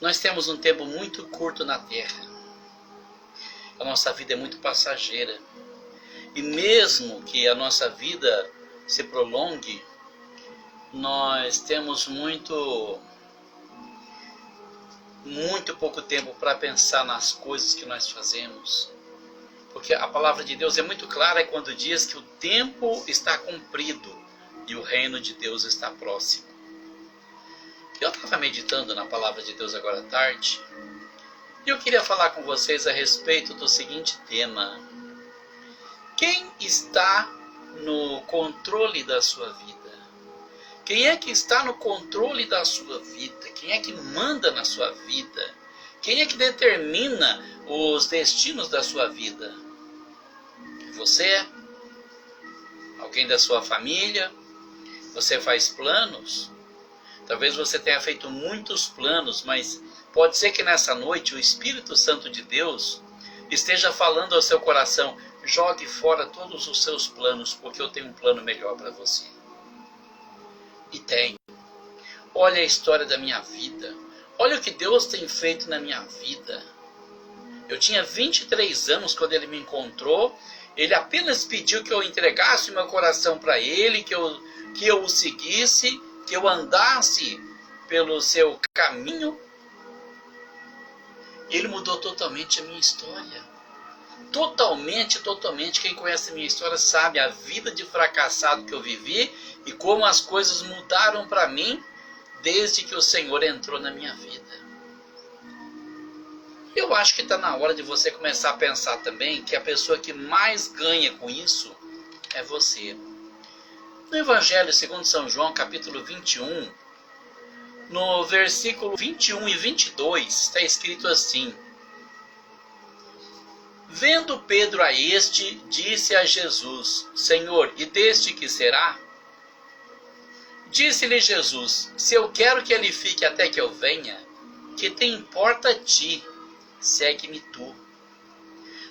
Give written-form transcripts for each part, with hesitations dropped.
Nós temos um tempo muito curto na Terra. A nossa vida é muito passageira. E mesmo que a nossa vida se prolongue, nós temos muito pouco tempo para pensar nas coisas que nós fazemos. Porque a palavra de Deus é muito clara quando diz que o tempo está cumprido e o reino de Deus está próximo. Eu estava meditando na palavra de Deus agora à tarde e eu queria falar com vocês a respeito do seguinte tema: quem está no controle da sua vida? Quem é que está no controle da sua vida? Quem é que manda na sua vida? Quem é que determina os destinos da sua vida? Você? Alguém da sua família? Você faz planos? Talvez você tenha feito muitos planos, mas pode ser que nessa noite o Espírito Santo de Deus esteja falando ao seu coração: jogue fora todos os seus planos, porque eu tenho um plano melhor para você. E tem. Olha a história da minha vida. Olha o que Deus tem feito na minha vida. Eu tinha 23 anos quando Ele me encontrou. Ele apenas pediu que eu entregasse o meu coração para Ele, que eu o seguisse, que eu andasse pelo seu caminho. Ele mudou totalmente a minha história. Totalmente. Quem conhece a minha história sabe a vida de fracassado que eu vivi e como as coisas mudaram para mim desde que o Senhor entrou na minha vida. Eu acho que está na hora de você começar a pensar também que a pessoa que mais ganha com isso é você. No Evangelho segundo São João, capítulo 21, no versículo 21 e 22, está escrito assim: Vendo Pedro a este, disse a Jesus: Senhor, e deste que será? Disse-lhe Jesus: Se eu quero que ele fique até que eu venha, que te importa a ti? Segue-me tu.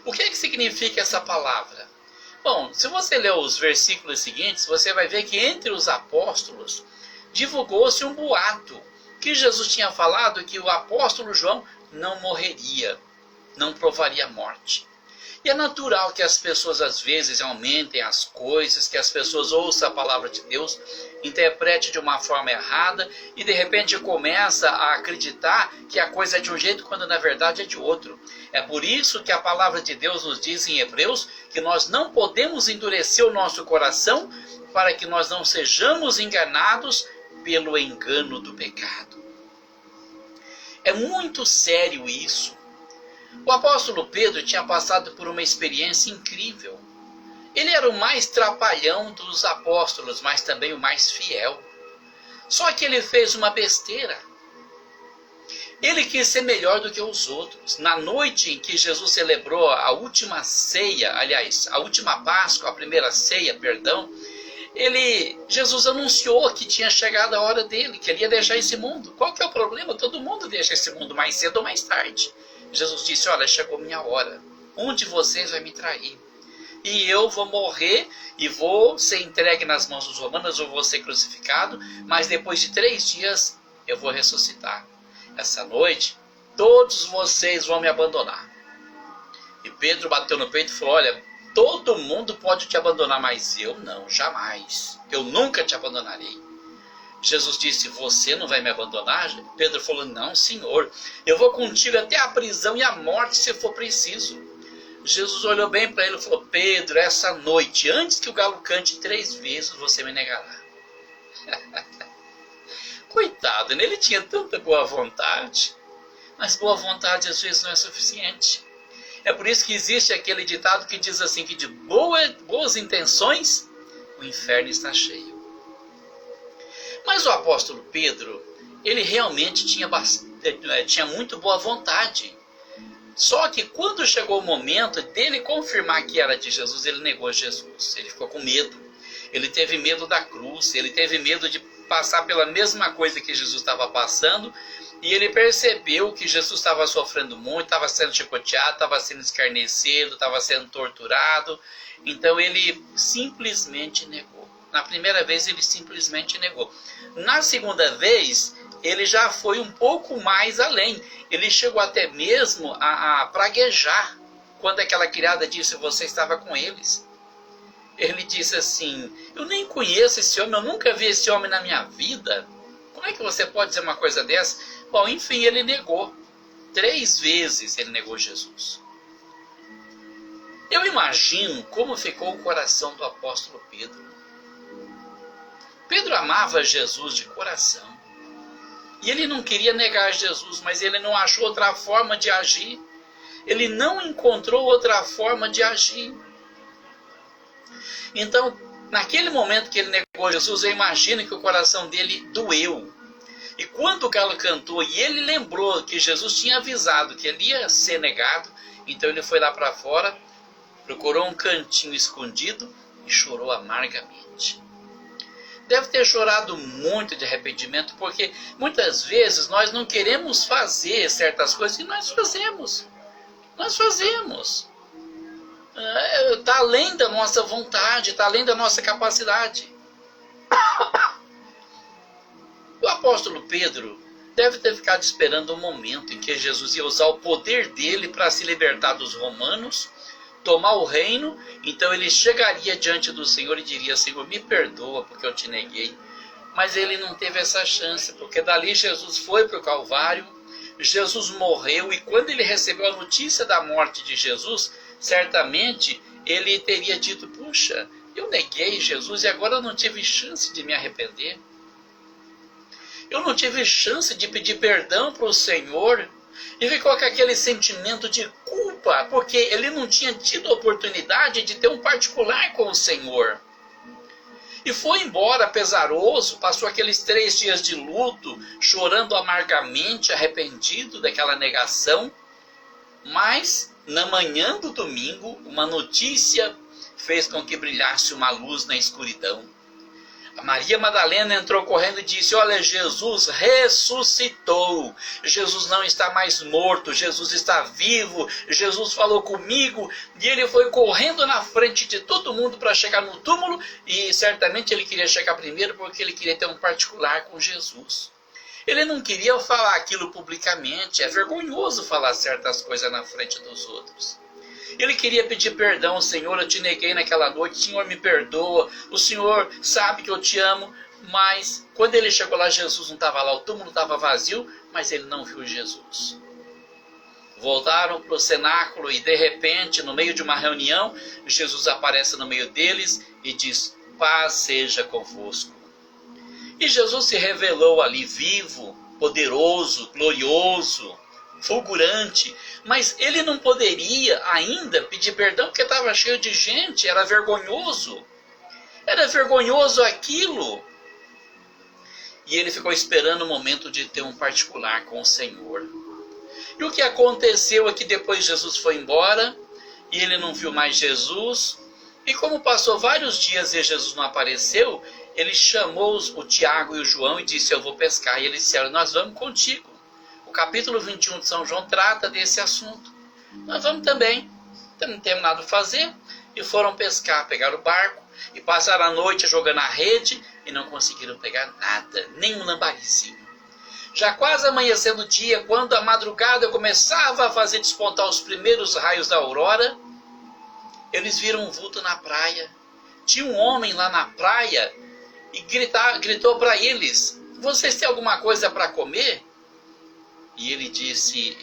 O que é que significa essa palavra? Bom, se você ler os versículos seguintes, você vai ver que entre os apóstolos divulgou-se um boato que Jesus tinha falado que o apóstolo João não morreria, não provaria morte. E é natural que as pessoas às vezes aumentem as coisas, que as pessoas ouçam a palavra de Deus, interprete de uma forma errada e de repente começa a acreditar que a coisa é de um jeito quando na verdade é de outro. É por isso que a palavra de Deus nos diz em Hebreus que nós não podemos endurecer o nosso coração para que nós não sejamos enganados pelo engano do pecado. É muito sério isso. O apóstolo Pedro tinha passado por uma experiência incrível. Ele era o mais trapalhão dos apóstolos, mas também o mais fiel. Só que ele fez uma besteira. Ele quis ser melhor do que os outros. Na noite em que Jesus celebrou a última ceia, aliás, a última Páscoa, a primeira ceia, perdão, Jesus anunciou que tinha chegado a hora dele, que ele ia deixar esse mundo. Qual que é o problema? Todo mundo deixa esse mundo mais cedo ou mais tarde. Jesus disse: olha, chegou minha hora. Um de vocês vai me trair. E eu vou morrer e vou ser entregue nas mãos dos romanos, ou vou ser crucificado, mas depois de 3 dias eu vou ressuscitar. Essa noite, todos vocês vão me abandonar. E Pedro bateu no peito e falou: olha, todo mundo pode te abandonar, mas eu não, jamais. Eu nunca te abandonarei. Jesus disse: você não vai me abandonar? Pedro falou: não, Senhor, eu vou contigo até a prisão e a morte se for preciso. Jesus olhou bem para ele e falou: Pedro, essa noite, antes que o galo cante 3 vezes, você me negará. Coitado, né? Ele tinha tanta boa vontade, mas boa vontade às vezes não é suficiente. É por isso que existe aquele ditado que diz assim, que de boas intenções o inferno está cheio. Mas o apóstolo Pedro, ele realmente tinha muito boa vontade. Só que quando chegou o momento dele confirmar que era de Jesus, ele negou Jesus. Ele ficou com medo. Ele teve medo da cruz, ele teve medo de passar pela mesma coisa que Jesus estava passando. E ele percebeu que Jesus estava sofrendo muito, estava sendo chicoteado, estava sendo escarnecido, estava sendo torturado. Então ele simplesmente negou. Na primeira vez ele simplesmente negou. Na segunda vez ele já foi um pouco mais além. Ele chegou até mesmo a praguejar. Quando aquela criada disse, você estava com eles. Ele disse assim, eu nem conheço esse homem, eu nunca vi esse homem na minha vida. Como é que você pode dizer uma coisa dessa? Bom, enfim, ele negou. 3 vezes ele negou Jesus. Eu imagino como ficou o coração do apóstolo Pedro. Pedro amava Jesus de coração. E ele não queria negar Jesus, mas ele não achou outra forma de agir. Ele não encontrou outra forma de agir. Então, naquele momento que ele negou Jesus, eu imagino que o coração dele doeu. E quando o galo cantou e ele lembrou que Jesus tinha avisado que ele ia ser negado, então ele foi lá para fora, procurou um cantinho escondido e chorou amargamente. Deve ter chorado muito de arrependimento, porque muitas vezes nós não queremos fazer certas coisas e nós fazemos. Nós fazemos. Está além da nossa vontade, está além da nossa capacidade. O apóstolo Pedro deve ter ficado esperando o momento em que Jesus ia usar o poder dele para se libertar dos romanos, tomar o reino. Então ele chegaria diante do Senhor e diria, Senhor, me perdoa porque eu te neguei. Mas ele não teve essa chance, porque dali Jesus foi para o Calvário, Jesus morreu, e quando ele recebeu a notícia da morte de Jesus, certamente ele teria dito, puxa, eu neguei Jesus e agora eu não tive chance de me arrepender. Eu não tive chance de pedir perdão para o Senhor. E ficou com aquele sentimento de culpa, porque ele não tinha tido a oportunidade de ter um particular com o Senhor. E foi embora pesaroso, passou aqueles 3 dias de luto, chorando amargamente, arrependido daquela negação. Mas, na manhã do domingo, uma notícia fez com que brilhasse uma luz na escuridão. A Maria Madalena entrou correndo e disse, olha, Jesus ressuscitou. Jesus não está mais morto, Jesus está vivo. Jesus falou comigo. E ele foi correndo na frente de todo mundo para chegar no túmulo. E certamente ele queria chegar primeiro porque ele queria ter um particular com Jesus. Ele não queria falar aquilo publicamente. É vergonhoso falar certas coisas na frente dos outros. Ele queria pedir perdão, Senhor, eu te neguei naquela noite, Senhor, me perdoa, o Senhor sabe que eu te amo, mas quando ele chegou lá, Jesus não estava lá, o túmulo estava vazio, mas ele não viu Jesus. Voltaram para o cenáculo e de repente, no meio de uma reunião, Jesus aparece no meio deles e diz, paz seja convosco. E Jesus se revelou ali vivo, poderoso, glorioso, fulgurante, mas ele não poderia ainda pedir perdão porque estava cheio de gente, era vergonhoso aquilo. E ele ficou esperando o momento de ter um particular com o Senhor. E o que aconteceu é que depois Jesus foi embora, e ele não viu mais Jesus, e como passou vários dias e Jesus não apareceu, ele chamou o Tiago e o João e disse, eu vou pescar, e eles disseram, nós vamos contigo. O capítulo 21 de São João trata desse assunto. Nós vamos também. Não temos nada a fazer. E foram pescar, pegaram o barco e passaram a noite jogando a rede e não conseguiram pegar nada, nem um lambarizinho. Já quase amanhecendo o dia, quando a madrugada começava a fazer despontar os primeiros raios da aurora, eles viram um vulto na praia. Tinha um homem lá na praia e gritou para eles, vocês têm alguma coisa para comer? E ele disse,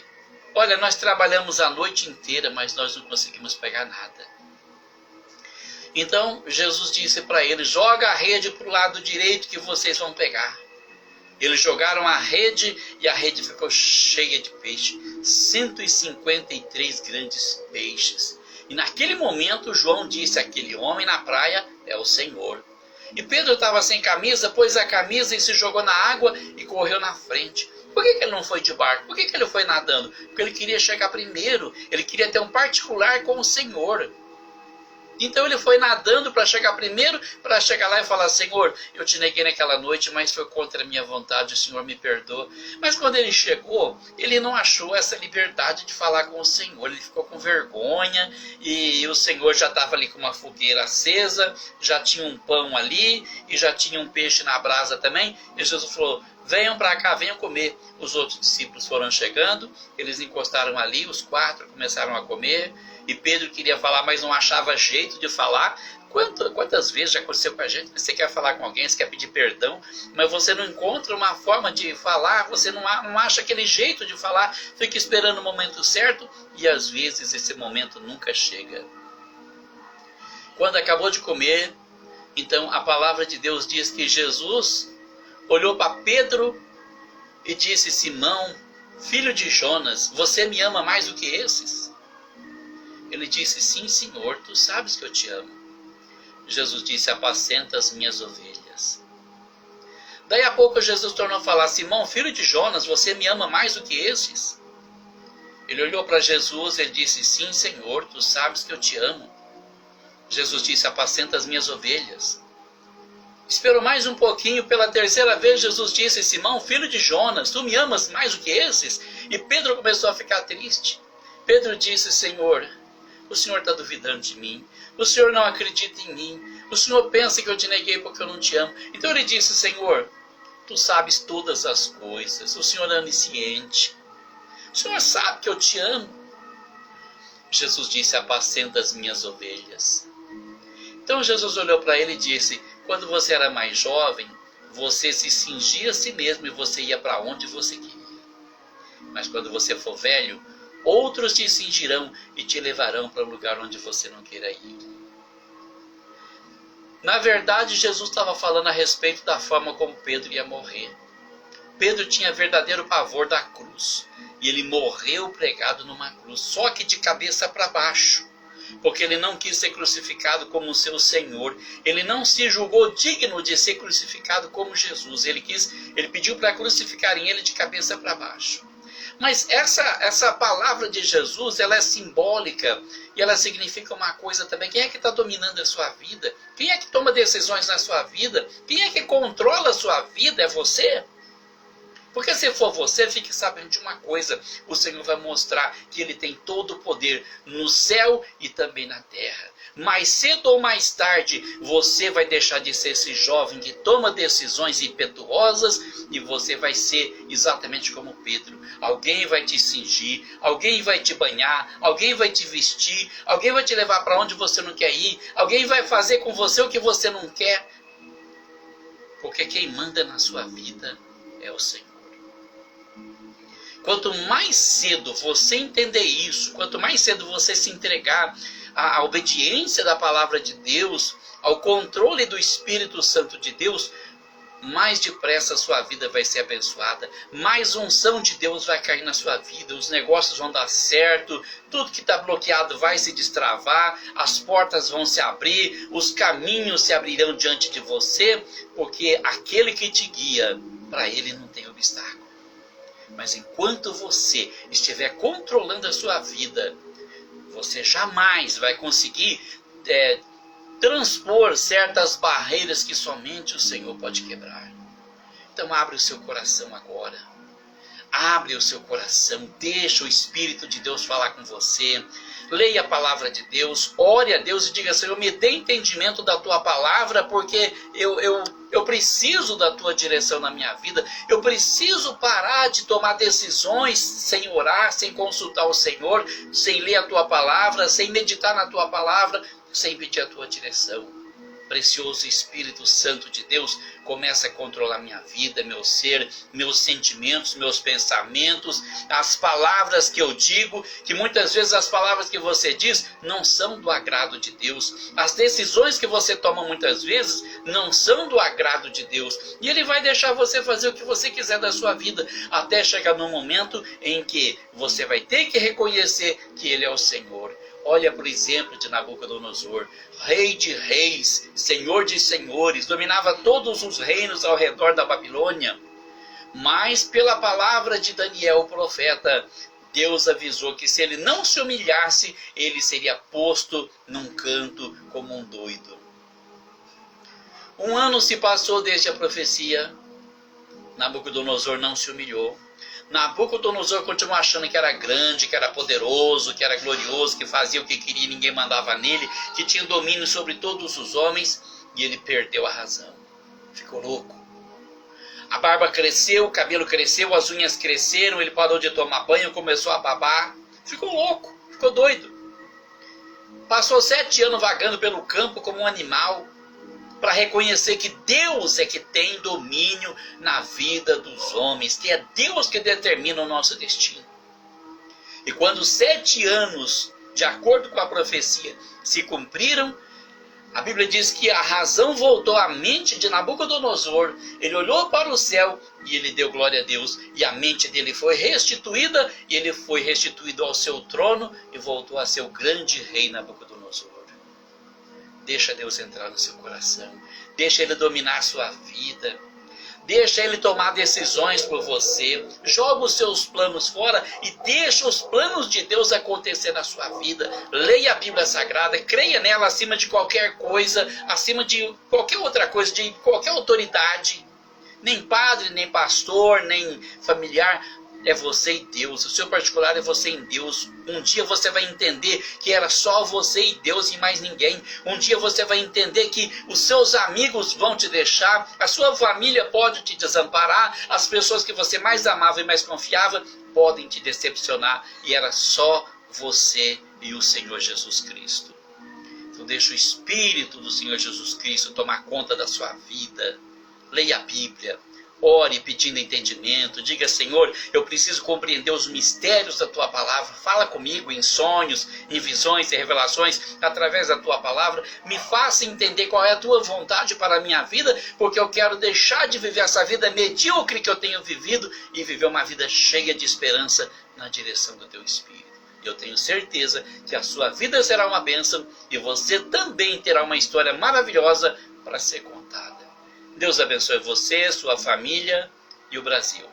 olha, nós trabalhamos a noite inteira, mas nós não conseguimos pegar nada. Então Jesus disse para eles, joga a rede para o lado direito que vocês vão pegar. Eles jogaram a rede e a rede ficou cheia de peixe. 153 grandes peixes. E naquele momento João disse, aquele homem na praia é o Senhor. E Pedro estava sem camisa, pôs a camisa e se jogou na água e correu na frente. Por que ele não foi de barco? Por que ele foi nadando? Porque ele queria chegar primeiro. Ele queria ter um particular com o Senhor. Então ele foi nadando para chegar primeiro, para chegar lá e falar, Senhor, eu te neguei naquela noite, mas foi contra a minha vontade, o Senhor me perdoa. Mas quando ele chegou, ele não achou essa liberdade de falar com o Senhor. Ele ficou com vergonha e o Senhor já estava ali com uma fogueira acesa, já tinha um pão ali e já tinha um peixe na brasa também. E Jesus falou, venham para cá, venham comer. Os outros discípulos foram chegando, eles encostaram ali, os 4 começaram a comer, e Pedro queria falar, mas não achava jeito de falar. Quantas vezes já aconteceu com a gente? Você quer falar com alguém, você quer pedir perdão, mas você não encontra uma forma de falar, você não acha aquele jeito de falar, fica esperando o momento certo, e às vezes esse momento nunca chega. Quando acabou de comer, então a palavra de Deus diz que Jesus olhou para Pedro e disse: Simão, filho de Jonas, você me ama mais do que esses? Ele disse: sim, Senhor, tu sabes que eu te amo. Jesus disse: apacenta as minhas ovelhas. Daí a pouco Jesus tornou a falar: Simão, filho de Jonas, você me ama mais do que esses? Ele olhou para Jesus e ele disse: sim, Senhor, tu sabes que eu te amo. Jesus disse: apacenta as minhas ovelhas. Esperou mais um pouquinho, pela 3ª vez Jesus disse: Simão, filho de Jonas, tu me amas mais do que esses? E Pedro começou a ficar triste. Pedro disse: Senhor, o Senhor está duvidando de mim, o Senhor não acredita em mim, o Senhor pensa que eu te neguei porque eu não te amo. Então ele disse: Senhor, tu sabes todas as coisas, o Senhor é onisciente, o Senhor sabe que eu te amo. Jesus disse: apacenta as minhas ovelhas. Então Jesus olhou para ele e disse: quando você era mais jovem, você se cingia a si mesmo e você ia para onde você queria. Mas quando você for velho, outros te cingirão e te levarão para um lugar onde você não queira ir. Na verdade, Jesus estava falando a respeito da forma como Pedro ia morrer. Pedro tinha verdadeiro pavor da cruz. E ele morreu pregado numa cruz, só que de cabeça para baixo. Porque ele não quis ser crucificado como seu Senhor. Ele não se julgou digno de ser crucificado como Jesus. Ele pediu para crucificarem ele de cabeça para baixo. Mas essa palavra de Jesus, ela é simbólica e ela significa uma coisa também. Quem é que está dominando a sua vida? Quem é que toma decisões na sua vida? Quem é que controla a sua vida? É você? Porque se for você, fique sabendo de uma coisa: o Senhor vai mostrar que Ele tem todo o poder no céu e também na terra. Mais cedo ou mais tarde, você vai deixar de ser esse jovem que toma decisões impetuosas e você vai ser exatamente como Pedro. Alguém vai te cingir, alguém vai te banhar, alguém vai te vestir, alguém vai te levar para onde você não quer ir, alguém vai fazer com você o que você não quer. Porque quem manda na sua vida é o Senhor. Quanto mais cedo você entender isso, quanto mais cedo você se entregar à obediência da palavra de Deus, ao controle do Espírito Santo de Deus, mais depressa a sua vida vai ser abençoada, mais unção de Deus vai cair na sua vida, os negócios vão dar certo, tudo que está bloqueado vai se destravar, as portas vão se abrir, os caminhos se abrirão diante de você, porque aquele que te guia, para ele não tem obstáculo. Mas enquanto você estiver controlando a sua vida, você jamais vai conseguir transpor certas barreiras que somente o Senhor pode quebrar. Então abre o seu coração agora. Abre o seu coração, deixa o Espírito de Deus falar com você. Leia a palavra de Deus, ore a Deus e diga: Senhor, me dê entendimento da tua palavra, porque eu preciso da tua direção na minha vida. Eu preciso parar de tomar decisões sem orar, sem consultar o Senhor, sem ler a tua palavra, sem meditar na tua palavra, sem pedir a tua direção. Precioso Espírito Santo de Deus, começa a controlar minha vida, meu ser, meus sentimentos, meus pensamentos, as palavras que eu digo, que muitas vezes as palavras que você diz não são do agrado de Deus. As decisões que você toma muitas vezes não são do agrado de Deus. E Ele vai deixar você fazer o que você quiser da sua vida, até chegar no momento em que você vai ter que reconhecer que Ele é o Senhor. Olha para o exemplo de Nabucodonosor, rei de reis, senhor de senhores, dominava todos os reinos ao redor da Babilônia. Mas pela palavra de Daniel, o profeta, Deus avisou que se ele não se humilhasse, ele seria posto num canto como um doido. 1 ano se passou desde a profecia, Nabucodonosor não se humilhou. Nabucodonosor continuou achando que era grande, que era poderoso, que era glorioso, que fazia o que queria e ninguém mandava nele, que tinha domínio sobre todos os homens, e ele perdeu a razão. Ficou louco. A barba cresceu, o cabelo cresceu, as unhas cresceram, ele parou de tomar banho, começou a babar. Ficou louco, ficou doido. Passou 7 anos vagando pelo campo como um animal, para reconhecer que Deus é que tem domínio na vida dos homens, que é Deus que determina o nosso destino. E quando 7 anos, de acordo com a profecia, se cumpriram, a Bíblia diz que a razão voltou à mente de Nabucodonosor. Ele olhou para o céu e ele deu glória a Deus. E a mente dele foi restituída, e ele foi restituído ao seu trono e voltou a ser o grande rei Nabucodonosor. Deixa Deus entrar no seu coração. Deixa Ele dominar a sua vida. Deixa Ele tomar decisões por você. Joga os seus planos fora e deixa os planos de Deus acontecer na sua vida. Leia a Bíblia Sagrada, creia nela acima de qualquer coisa, acima de qualquer outra coisa, de qualquer autoridade. Nem padre, nem pastor, nem familiar. É você e Deus. O seu particular é você em Deus. Um dia você vai entender que era só você e Deus e mais ninguém. Um dia você vai entender que os seus amigos vão te deixar, a sua família pode te desamparar, as pessoas que você mais amava e mais confiava podem te decepcionar. E era só você e o Senhor Jesus Cristo. Então deixa o Espírito do Senhor Jesus Cristo tomar conta da sua vida. Leia a Bíblia. Ore pedindo entendimento, diga: Senhor, eu preciso compreender os mistérios da Tua Palavra. Fala comigo em sonhos, em visões e revelações, através da Tua Palavra. Me faça entender qual é a Tua vontade para a minha vida, porque eu quero deixar de viver essa vida medíocre que eu tenho vivido e viver uma vida cheia de esperança na direção do Teu Espírito. Eu tenho certeza que a sua vida será uma bênção e você também terá uma história maravilhosa para ser contada. Deus abençoe você, sua família e o Brasil.